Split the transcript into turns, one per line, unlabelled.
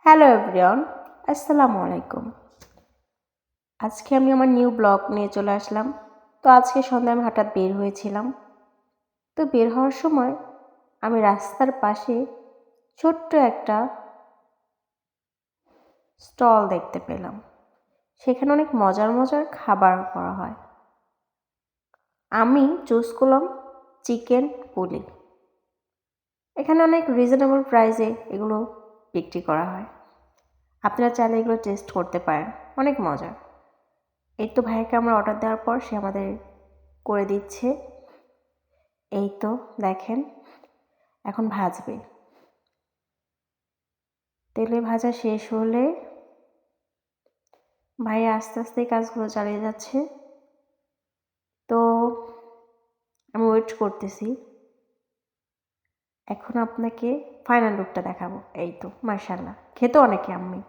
Hello everyone, আসসালামু আলাইকুম। আজকে আমি আমার নিউ ব্লগ নিয়ে চলে আসলাম। তো আজকে সন্ধ্যায় আমি হঠাৎ বের হয়েছিলাম। তো বের হওয়ার সময় আমি রাস্তার পাশে ছোট্ট একটা স্টল দেখতে পেলাম। সেখানে অনেক মজার মজার খাবার করা হয়। আমি চুজ করলাম চিকেন পুলি। এখানে অনেক রিজনেবল প্রাইসে এগুলো বিক্রি করা হয়। আপনারা চাইলে এগুলো টেস্ট করতে পারেন, অনেক মজা। এই তো ভাইকে আমরা অর্ডার দেওয়ার পর সে আমাদের করে দিচ্ছে। এই তো দেখেন, এখন ভাজবে। তেলে ভাজা শেষ হলে ভাই আস্তে আস্তে কাজগুলো চালিয়ে যাচ্ছে। তো আমি ওয়েট করতেছি। এখন আপনাকে ফাইনাল লুকটা দেখাবো। এই তো মাশাআল্লাহ, খেতে অনেক ইয়াম্মি।